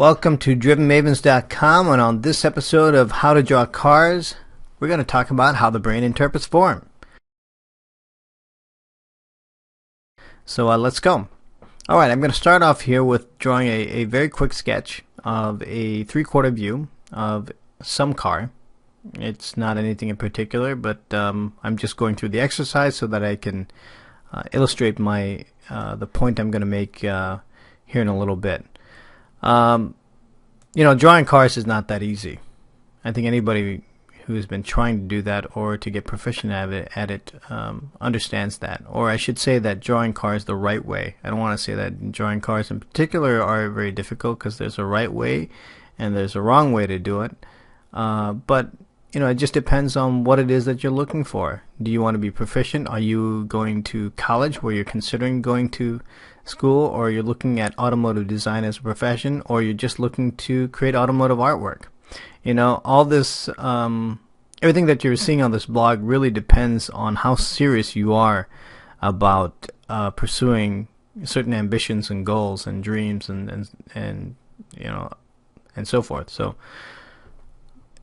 Welcome to drivenmavens.com, and on this episode of How to Draw Cars, we're going to talk about how the brain interprets form. So let's go. Alright, I'm going to start off here with drawing a very quick sketch of a three-quarter view of some car. It's not anything in particular, but I'm just going through the exercise so that I can illustrate the point I'm going to make here in a little bit. Drawing cars is not that easy. I think anybody who's been trying to do that or to get proficient at it understands that. Or I should say that drawing cars the right way. I don't want to say that drawing cars in particular are very difficult, because there's a right way and there's a wrong way to do it. But it just depends on what it is that you're looking for. Do you want to be proficient? Are you going to college where you're considering going to school, or you're looking at automotive design as a profession, or you're just looking to create automotive artwork? All this, everything that you're seeing on this blog really depends on how serious you are about pursuing certain ambitions and goals and dreams and so forth. So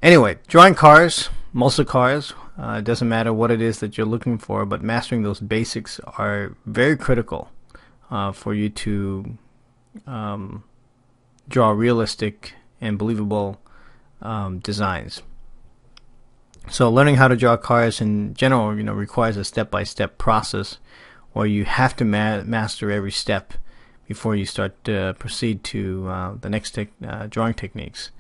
anyway, drawing cars, muscle cars, it doesn't matter what it is that you're looking for, but mastering those basics are very critical for you to draw realistic and believable designs. So learning how to draw cars in general, requires a step-by-step process where you have to master every step before you start to proceed to the next drawing techniques.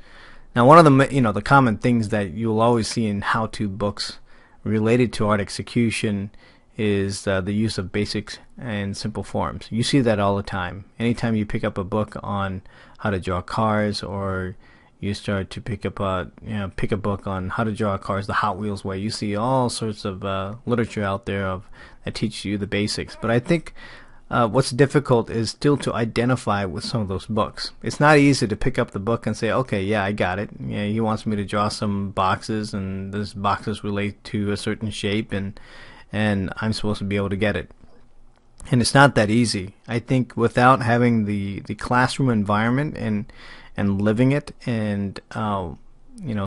Now, one of the common things that you'll always see in how-to books related to art execution is the use of basics and simple forms. You see that all the time. Anytime you pick up a book on how to draw cars, or you start to pick a book on how to draw cars the Hot Wheels way, you see all sorts of literature out there that teaches you the basics. But I think what's difficult is still to identify with some of those books. It's not easy to pick up the book and say, okay, yeah, I got it. Yeah, he wants me to draw some boxes, and those boxes relate to a certain shape, and I'm supposed to be able to get it. And it's not that easy. I think without having the classroom environment and living it, and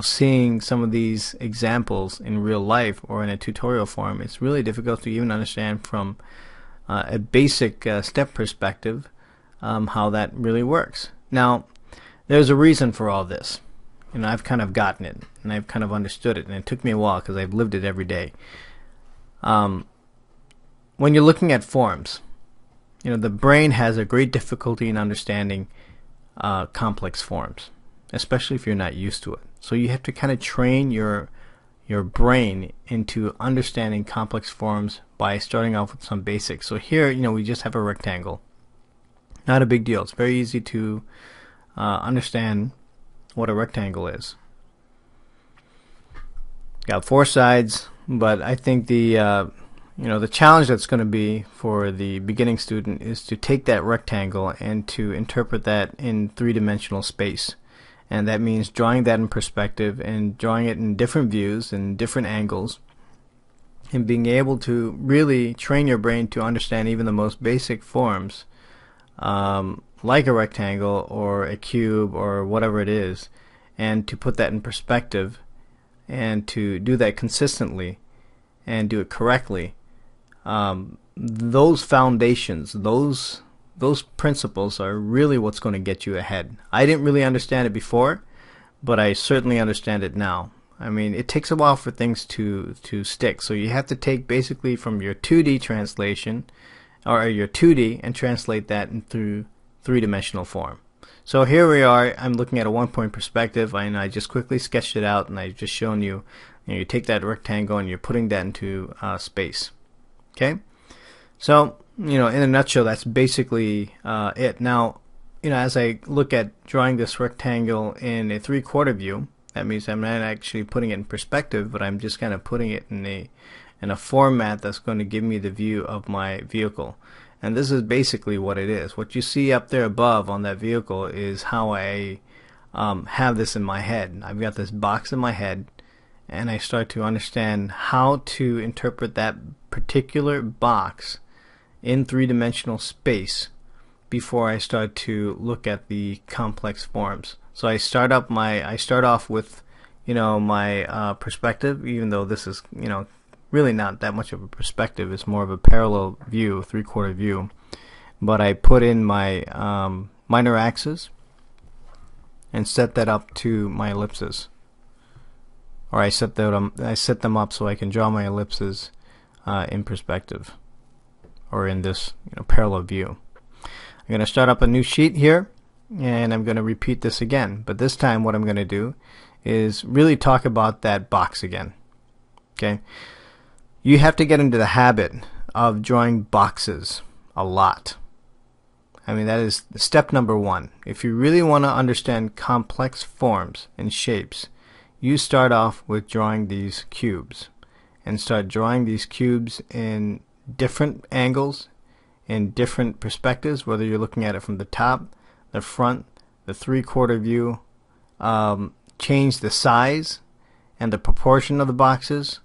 seeing some of these examples in real life or in a tutorial form, it's really difficult to even understand from a basic step perspective how that really works. Now, there's a reason for all this. I've kind of gotten it, and I've kind of understood it, and it took me a while because I've lived it every day. When you're looking at forms, the brain has a great difficulty in understanding complex forms, especially if you're not used to it. So you have to kind of train your brain into understanding complex forms by starting off with some basics. So here, we just have a rectangle. Not a big deal. It's very easy to understand what a rectangle is. Got four sides, but I think the challenge that's going to be for the beginning student is to take that rectangle and to interpret that in three-dimensional space. And that means drawing that in perspective and drawing it in different views and different angles, and being able to really train your brain to understand even the most basic forms, like a rectangle or a cube or whatever it is, and to put that in perspective and to do that consistently and do it correctly. Those foundations, those principles are really what's going to get you ahead. I didn't really understand it before, but I certainly understand it now. I mean, it takes a while for things to stick. So you have to take basically from your 2D translation, or your 2D, and translate that into three-dimensional form. So here we are. I'm looking at a one-point perspective, and I just quickly sketched it out, and I've just shown you. You take that rectangle and you're putting that into space. Okay? So, in a nutshell, that's basically it. Now, as I look at drawing this rectangle in a three-quarter view, that means I'm not actually putting it in perspective, but I'm just kind of putting it in a format that's going to give me the view of my vehicle. And this is basically what it is. What you see up there above on that vehicle is how I have this in my head. I've got this box in my head, and I start to understand how to interpret that particular box in three-dimensional space before I start to look at the complex forms. So I start off with, my perspective, even though this is, really not that much of a perspective. It's more of a parallel view, three-quarter view. But I put in my minor axes and set that up to my ellipses. Or I set them up so I can draw my ellipses in perspective, or in this parallel view. I'm going to start up a new sheet here, and I'm going to repeat this again. But this time what I'm going to do is really talk about that box again. Okay? You have to get into the habit of drawing boxes a lot. I mean, that is step number one. If you really want to understand complex forms and shapes, you start off with drawing these cubes, and start drawing these cubes in different angles, in different perspectives, whether you're looking at it from the top, the front, the three-quarter view. Change the size and the proportion of the boxes.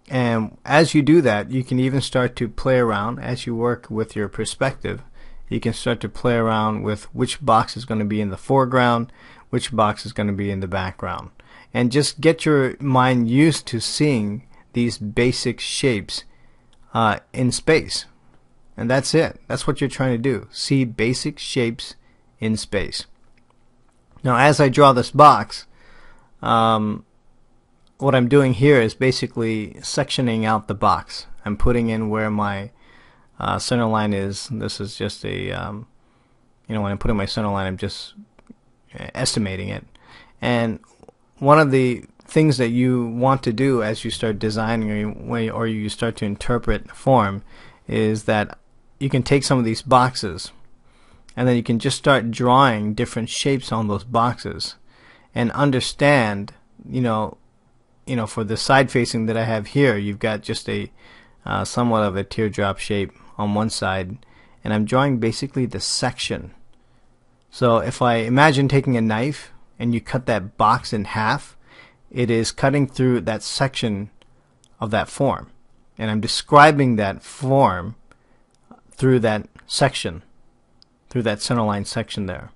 And as you do that, you can even start to play around as you work with your perspective. You can start to play around with which box is going to be in the foreground, which box is going to be in the background. And just get your mind used to seeing these basic shapes in space. And that's it. That's what you're trying to do. See basic shapes in space. Now, as I draw this box, what I'm doing here is basically sectioning out the box. I'm putting in where my center line is. This is just a, when I'm putting my center line, I'm just estimating it. And one of the things that you want to do as you start designing or you start to interpret form is that you can take some of these boxes, and then you can just start drawing different shapes on those boxes, and understand, for the side facing that I have here, you've got just a somewhat of a teardrop shape on one side, and I'm drawing basically the section. So if I imagine taking a knife and you cut that box in half, it is cutting through that section of that form, and I'm describing that form through that section, through that centerline section there.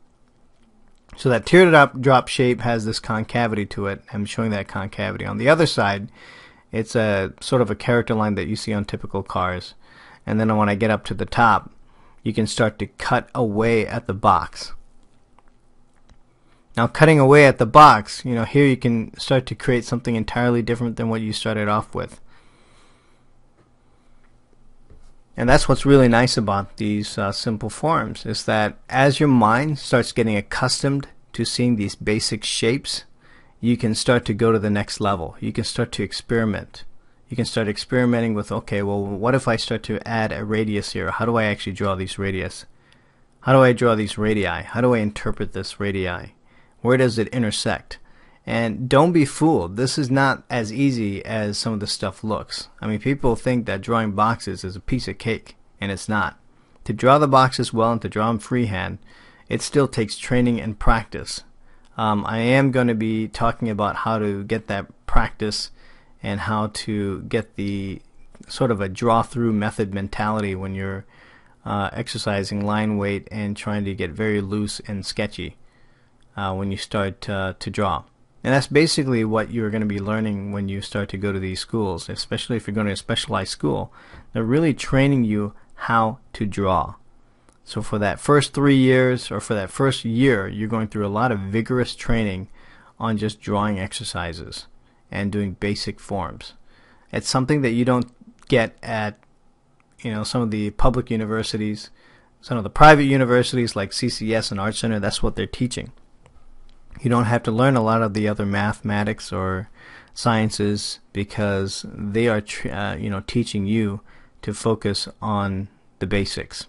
So that teardrop shape has this concavity to it. I'm showing that concavity. On the other side, it's a sort of a character line that you see on typical cars. And then when I get up to the top, you can start to cut away at the box. Now, cutting away at the box, here you can start to create something entirely different than what you started off with. And that's what's really nice about these simple forms, is that as your mind starts getting accustomed to seeing these basic shapes, you can start to go to the next level. You can start to experiment. You can start experimenting with, okay, well, what if I start to add a radius here? How do I actually draw these radius? How do I draw these radii? How do I interpret this radii? Where does it intersect? And don't be fooled. This is not as easy as some of the stuff looks. I mean, people think that drawing boxes is a piece of cake, and it's not. To draw the boxes well and to draw them freehand, it still takes training and practice. I am going to be talking about how to get that practice and how to get the sort of a draw-through method mentality when you're exercising line weight and trying to get very loose and sketchy when you start to draw. And that's basically what you're going to be learning when you start to go to these schools, especially if you're going to a specialized school. They're really training you how to draw. So for that first 3 years, or for that first year, you're going through a lot of vigorous training on just drawing exercises and doing basic forms. It's something that you don't get at some of the public universities, some of the private universities like CCS and Art Center. That's what they're teaching. You don't have to learn a lot of the other mathematics or sciences, because they are teaching you to focus on the basics.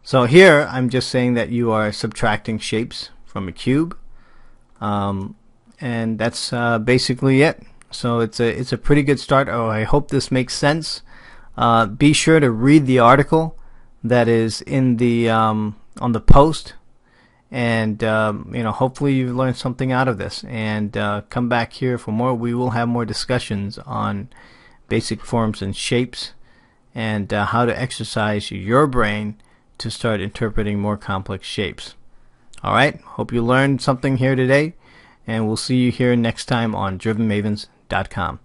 So here I'm just saying that you are subtracting shapes from a cube, and that's basically it. So it's a pretty good start. I hope this makes sense. Be sure to read the article that is in the on the post. And hopefully you've learned something out of this, and come back here for more. We will have more discussions on basic forms and shapes, and how to exercise your brain to start interpreting more complex shapes. Alright, hope you learned something here today, and we'll see you here next time on drivenmavens.com.